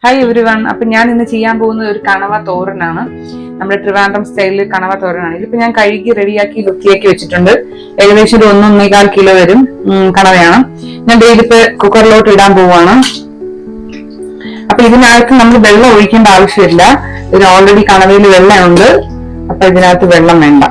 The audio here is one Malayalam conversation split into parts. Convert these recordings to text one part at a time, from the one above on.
Hi every one. അപ്പൊ ഞാൻ ഇന്ന് ചെയ്യാൻ പോകുന്നത് ഒരു കണവ തോരനാണ്. നമ്മുടെ ട്രിവാൻഡ്രം സ്റ്റൈലിൽ കണവ തോരനാണ്. ഇതിപ്പോ ഞാൻ കഴുകി റെഡിയാക്കി വൃത്തിയാക്കി വെച്ചിട്ടുണ്ട്. ഏകദേശം ഒരു 1-1.25 കിലോ വരും കണവയാണ്. ഞാൻ ഇതിപ്പോ കുക്കറിലോട്ട് ഇടാൻ പോവാണ്. അപ്പൊ ഇതിനകത്ത് നമ്മൾ വെള്ളം ഒഴിക്കേണ്ട ആവശ്യമില്ല. ഇതിന് ഓൾറെഡി കണവയിൽ വെള്ളമുണ്ട്. അപ്പൊ ഇതിനകത്ത് വെള്ളം വേണ്ട.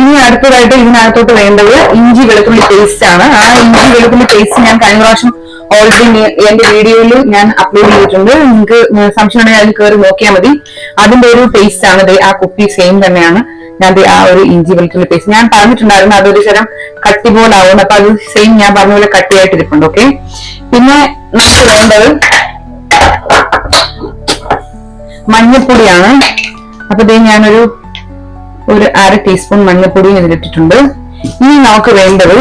ഇനി അടുത്തതായിട്ട് ഇതിനകത്തോട്ട് വേണ്ടത് ഇഞ്ചി വെളുത്തുള്ളി പേസ്റ്റ് ആണ്. ആ ഇഞ്ചി വെളുത്തുള്ളി പേസ്റ്റ് ഞാൻ കഴിഞ്ഞ പ്രാവശ്യം ഓൾറെഡി എന്റെ വീഡിയോയിൽ ഞാൻ അപ്ലോഡ് ചെയ്തിട്ടുണ്ട്. നിങ്ങൾക്ക് സംശയം ഉണ്ടെങ്കിൽ അതിൽ കയറി നോക്കിയാൽ മതി. അതിന്റെ ഒരു പേസ്റ്റ് ആണ്. ആ കുപ്പി സെയിം തന്നെയാണ്. ഞാൻ ആ ഒരു ഇഞ്ചി വെളുത്തുള്ളി പേസ്റ്റ് ഞാൻ പറഞ്ഞിട്ടുണ്ടായിരുന്നു അതൊരു തരം കട്ടി പോലാവും. അപ്പൊ അത് സെയിം ഞാൻ പറഞ്ഞ പോലെ കട്ടിയായിട്ടിരിപ്പുണ്ട്. ഓക്കെ, പിന്നെ നമുക്ക് വേണ്ടത് മഞ്ഞൾപ്പൊടിയാണ്. അപ്പൊ ഇത് ഞാനൊരു 1/2 ടീസ്പൂൺ മഞ്ഞൾപ്പൊടിയും ഇതിലിട്ടിട്ടുണ്ട്. ഇനി നമുക്ക് വേണ്ടത്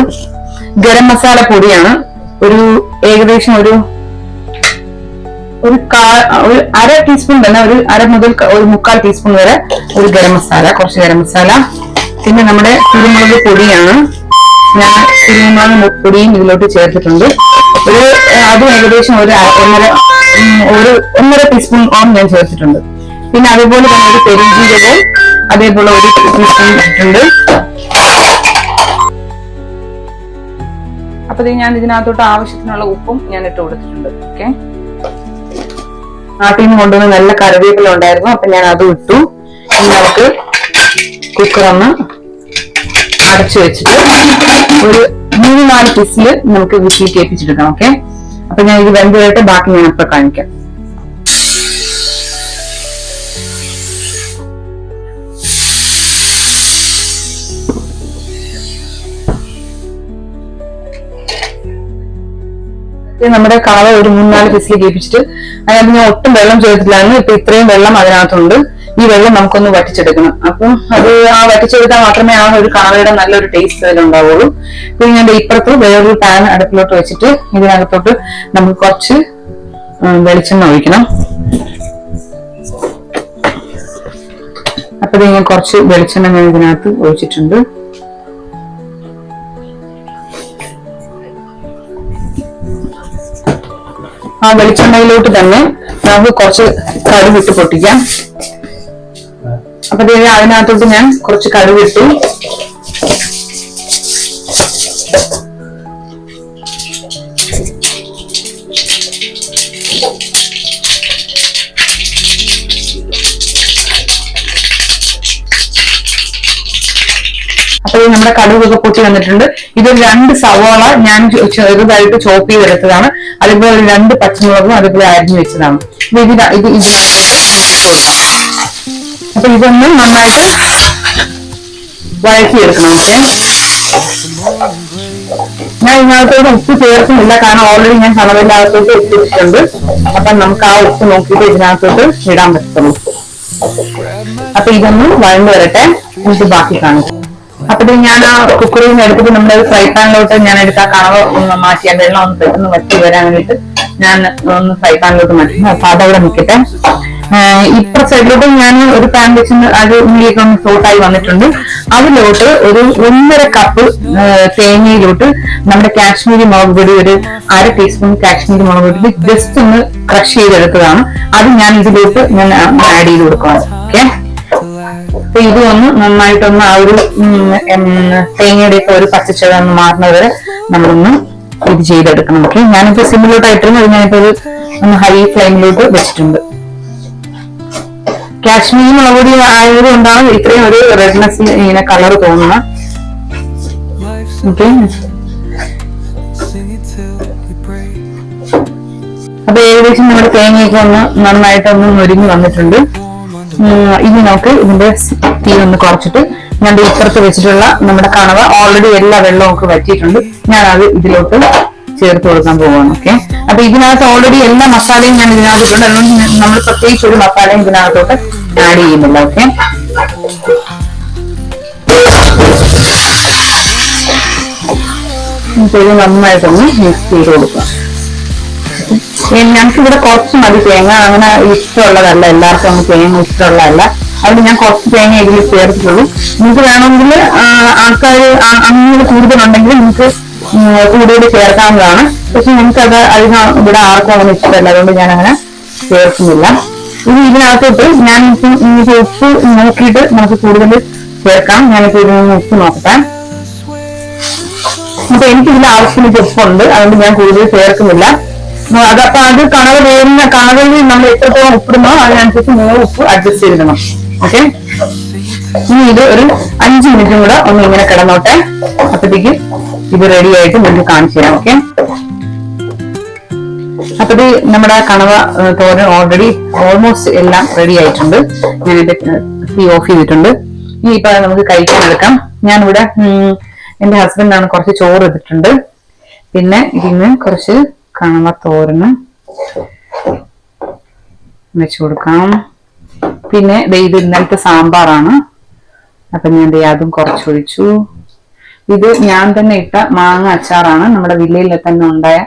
ഗരം മസാല പൊടിയാണ്. ഏകദേശം ഒരു 1/2 ടീസ്പൂൺ തന്നെ, ഒരു 1/2 മുതൽ 1/4 ടീസ്പൂൺ വരെ ഒരു ഗരം മസാല, കുറച്ച് ഗരം മസാല. പിന്നെ നമ്മുടെ കുരുമുളക് പൊടിയാണ്. ഞാൻ കുരുമുളക് പൊടിയും ഇതിലോട്ട് ചേർത്തിട്ടുണ്ട്. അതും ഏകദേശം ഒരു 1.5 ടീസ്പൂൺ ഓൺ ഞാൻ ചേർത്തിട്ടുണ്ട്. പിന്നെ അതേപോലെ തന്നെ ഒരു പെരുംജീരകവും അതേപോലെ 1 ടീസ്പൂൺ ഇട്ടിട്ടുണ്ട്. അപ്പൊ ഞാൻ ഇതിനകത്തോട്ട് ആവശ്യത്തിനുള്ള ഉപ്പും ഞാൻ ഇട്ട് കൊടുത്തിട്ടുണ്ട്. ഓക്കെ, നാട്ടിൽ നിന്ന് കൊണ്ടുവന്ന് നല്ല കറിവേപ്പില ഉണ്ടായിരുന്നു. അപ്പൊ ഞാൻ അതും ഇട്ടു. ഇനി നമുക്ക് കുക്കറൊന്ന് അടച്ചു വെച്ചിട്ട് ഒരു 3-4 പീസില് നമുക്ക് വിസിൽ കേൾപ്പിച്ചെടുക്കാം. ഓക്കെ, അപ്പൊ ഞാൻ ഇത് വെന്തതായിട്ട് ബാക്കി ഞാൻ ഇപ്പൊ കാണിക്കാം. നമ്മുടെ കണവ ഒരു 3-4 പീസിൽ കേൾപ്പിച്ചിട്ട് അതിനകത്ത് ഞാൻ ഒട്ടും വെള്ളം ചേർത്തില്ലായിരുന്നു. ഇപ്പൊ ഇത്രയും വെള്ളം അതിനകത്തുണ്ട്. ഈ വെള്ളം നമുക്കൊന്ന് വറ്റിച്ചെടുക്കണം. അപ്പം അത് വറ്റിച്ചെടുത്താൽ മാത്രമേ ആ ഒരു കണവയുടെ നല്ലൊരു ടേസ്റ്റ് അതിലുണ്ടാവുള്ളൂ. പിന്നെ ഞാൻ ഇപ്പുറത്ത് വേറൊരു പാൻ അടുപ്പിലോട്ട് വെച്ചിട്ട് ഇതിനകത്തോട്ട് നമുക്ക് കുറച്ച് വെളിച്ചെണ്ണ ഒഴിക്കണം. അപ്പൊ ഞാൻ കുറച്ച് വെളിച്ചെണ്ണ ഞാൻ ഇതിനകത്ത് ഒഴിച്ചിട്ടുണ്ട്. ആ വെളിച്ചെണ്ണയിലോട്ട് തന്നെ നമുക്ക് കുറച്ച് കടുകിട്ട് പൊട്ടിക്കാം. അപ്പൊ അതിനകത്തോട്ട് ഞാൻ കുറച്ച് കടുകിട്ടു. അപ്പൊ നമ്മുടെ കടുകൊക്കെ പൊട്ടി വന്നിട്ടുണ്ട്. ഇതൊരു 2 സവാള ഞാൻ ചെറുതായിട്ട് ചോപ്പ് ചെയ്തെടുത്തതാണ്. അതുപോലെ 2 പച്ചമുളകും അതുപോലെ അരിഞ്ഞു വെച്ചതാണ്. അപ്പൊ ഇതൊന്ന് നന്നായിട്ട് വഴറ്റിയെടുക്കണം. ഓക്കെ, ഞാൻ ഇതിനകത്തോട്ട് ഉപ്പ് ചേർക്കുന്നില്ല, കാരണം ഓൾറെഡി ഞാൻ കണവയിനകത്തോട്ട് ഉപ്പ് ഇട്ടിട്ടുണ്ട്. അപ്പൊ നമുക്ക് ആ ഉപ്പ് നോക്കിയിട്ട് ഇതിനകത്തോട്ട് ഇടാൻ പറ്റുള്ളൂ. അപ്പൊ ഇതൊന്ന് വഴന്നു വരട്ടെ, നമുക്ക് ബാക്കി കാണിക്കാം. അപ്പൊ ഞാൻ ആ കുക്കറിൽ നിന്ന് എടുത്തിട്ട് നമ്മുടെ ഫ്രൈ പാനിലോട്ട് ഞാൻ എടുത്ത കണവ ഒന്ന് മാറ്റിയാൽ വെള്ളം ഒന്ന് പെട്ടെന്ന് വറ്റി വരാൻ വേണ്ടിട്ട് ഞാൻ ഒന്ന് ഫ്രൈ പാനിലോട്ട് മാറ്റി. അപ്പൊ അതവിടെ നിൽക്കട്ടെ. ഇപ്പുറ സൈഡിലോട്ട് ഞാൻ ഒരു പാൻ വെച്ച് അത് ഉള്ളിലേക്ക് ഒന്ന് സോട്ടായി വന്നിട്ടുണ്ട്. അതിലോട്ട് ഒരു 1.5 കപ്പ് തേങ്ങയിലോട്ട് നമ്മുടെ കാശ്മീരി മുളക് പൊടി, ഒരു 1/2 ടീസ്പൂൺ കാശ്മീരി മുളക് പൊടി ജസ്റ്റ് ഒന്ന് ക്രഷ് ചെയ്തെടുത്തതാണ്. അത് ഞാൻ ഇതിലോട്ട് ഞാൻ ആഡ് ചെയ്ത് കൊടുക്കുകയാണ്. ഓക്കെ, അപ്പൊ ഇത് ഒന്ന് നന്നായിട്ടൊന്ന് ആ ഒരു തേങ്ങയുടെ ഒക്കെ ഒരു പച്ചച്ചവ ഒന്ന് മാറുന്നവരെ നമ്മളൊന്ന് ഇത് ചെയ്തെടുക്കണം. ഓക്കെ, ഞാനിപ്പോ സിമ്മിലോട്ട് ഇട്ടിരുന്നത് ഞാനിപ്പോ ഒന്ന് ഹൈ ഫ്ലെയിമിലോട്ട് വെച്ചിട്ടുണ്ട്. കാശ്മീരി മുളക് പൊടി ആയതുകൊണ്ടാണ് ഇത്രയും ഒരു റെഡ്നെസ് ഇങ്ങനെ കളർ തോന്നുന്നത്. ഓക്കെ, അപ്പൊ ഏകദേശം നമ്മുടെ തേങ്ങയൊക്കെ ഒന്ന് നന്നായിട്ടൊന്ന് മുരിഞ്ഞ് വന്നിട്ടുണ്ട്. ഇനി നമുക്ക് ഇതിന്റെ തീ ഒന്ന് കുറച്ചിട്ട് ഞാൻ ഇപ്പുറത്ത് വെച്ചിട്ടുള്ള നമ്മുടെ കണവ ഓൾറെഡി എല്ലാ വെള്ളവും ഒക്കെ വറ്റിയിട്ടുണ്ട്. ഞാൻ അത് ഇതിലോട്ട് ചേർത്ത് കൊടുക്കാൻ പോവുകയാണ്. ഓക്കെ, അപ്പൊ ഇതിനകത്ത് ഓൾറെഡി എല്ലാ മസാലയും ഞാൻ ഇതിനകത്തിട്ടുണ്ട്. അതുകൊണ്ട് നമ്മൾ പ്രത്യേകിച്ച് ഒരു മസാലയും ഇതിനകത്തോട്ട് ആഡ് ചെയ്യുന്നില്ല. ഓക്കെ, ഇത് നന്നായിട്ടൊന്ന് മിക്സ് ചെയ്ത് കൊടുക്കാം. ഞങ്ങൾക്ക് ഇവിടെ കുറച്ച് മതി തേങ്ങ, അങ്ങനെ ഇഷ്ടമുള്ളതല്ല, എല്ലാവർക്കും തേങ്ങ ഇഷ്ടമുള്ളതല്ല. അതുകൊണ്ട് ഞാൻ കുറച്ച് തേങ്ങ ഇതിൽ ചേർത്തിട്ടുള്ളൂ. നിങ്ങൾക്ക് വേണമെങ്കിൽ ആൾക്കാർ അങ്ങനെ കൂടുതലുണ്ടെങ്കിൽ നിങ്ങൾക്ക് കൂടുതൽ ചേർക്കാവുന്നതാണ്. പക്ഷെ നമുക്കത് അതിന് ഇവിടെ ആർക്കും അങ്ങനെ ഇഷ്ടമല്ല, അതുകൊണ്ട് ഞാൻ അങ്ങനെ ചേർക്കുന്നില്ല. ഇനി ഇതിനകത്തോട്ട് ഞാനിപ്പം ഇത് ഉപ്പ് നോക്കിയിട്ട് നമുക്ക് കൂടുതൽ ചേർക്കാം. ഞാനിപ്പോ ഇതിനൊന്ന് ഉപ്പ് നോക്കട്ടെ. അപ്പൊ എനിക്ക് ഇതിൽ ആവശ്യത്തിന് ഉപ്പുണ്ട്, അതുകൊണ്ട് ഞാൻ കൂടുതൽ ചേർക്കുന്നില്ല. അതപ്പോ അത് കണവയിൽ നമ്മൾ എത്രത്തോളം ഉപ്പിടുന്നോ അതിനനുസരിച്ച് നിങ്ങൾ ഉപ്പ് അഡ്ജസ്റ്റ് ചെയ്തിടണം. ഓക്കെ, ഇനി ഇത് ഒരു 5 മിനിറ്റും കൂടെ ഒന്ന് ഇങ്ങനെ കിടന്നോട്ടെ. അപ്പത്തേക്ക് ഇത് റെഡി ആയിട്ട് നിങ്ങൾക്ക് കാണിച്ചു തരാം. ഓക്കെ, അപ്പത് നമ്മുടെ കണവ തോരൻ ഓൾമോസ്റ്റ് എല്ലാം റെഡി ആയിട്ടുണ്ട്. ഞാൻ എന്റെ തീ ഓഫ് ചെയ്തിട്ടുണ്ട്. ഇനി ഇപ്പൊ നമുക്ക് കഴിക്കാൻ എടുക്കാം. ഞാനിവിടെ എന്റെ ഹസ്ബൻഡാണ് കുറച്ച് ചോറ് എടുത്തിട്ടുണ്ട്. പിന്നെ ഇതിന് കുറച്ച് കണവ തോരന് വെച്ചു കൊടുക്കാം. പിന്നെ ഇത് ഇന്നലത്തെ സാമ്പാറാണ്. അപ്പൊ ഞാൻ അതും കുറച്ചൊഴിച്ചു. ഇത് ഞാൻ തന്നെ ഇട്ട മാങ്ങ അച്ചാറാണ്, നമ്മുടെ വില്ലയിൽ തന്നെ ഉണ്ടായ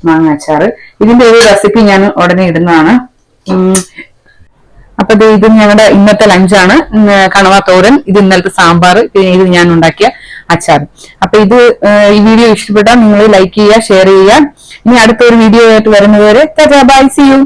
മാങ്ങ അച്ചാറ്. ഇതിന്റെ ഒരു റെസിപ്പി ഞാൻ ഉടനെ ഇടുന്നതാണ്. അപ്പൊ ഇത് ഞങ്ങളുടെ ഇന്നത്തെ ലഞ്ചാണ്. കണവ തോരൻ, ഇത് ഇന്നലത്തെ സാമ്പാർ, പിന്നെ ഇത് ഞാൻ ഉണ്ടാക്കിയ അച്ചാർ. അപ്പൊ ഇത് ഈ വീഡിയോ ഇഷ്ടപ്പെട്ടാൽ നിങ്ങൾ ലൈക്ക് ചെയ്യുക, ഷെയർ ചെയ്യുക. ഇനി അടുത്തൊരു വീഡിയോ ആയിട്ട് വരുന്നതുവരെ ബൈ, സീ യു.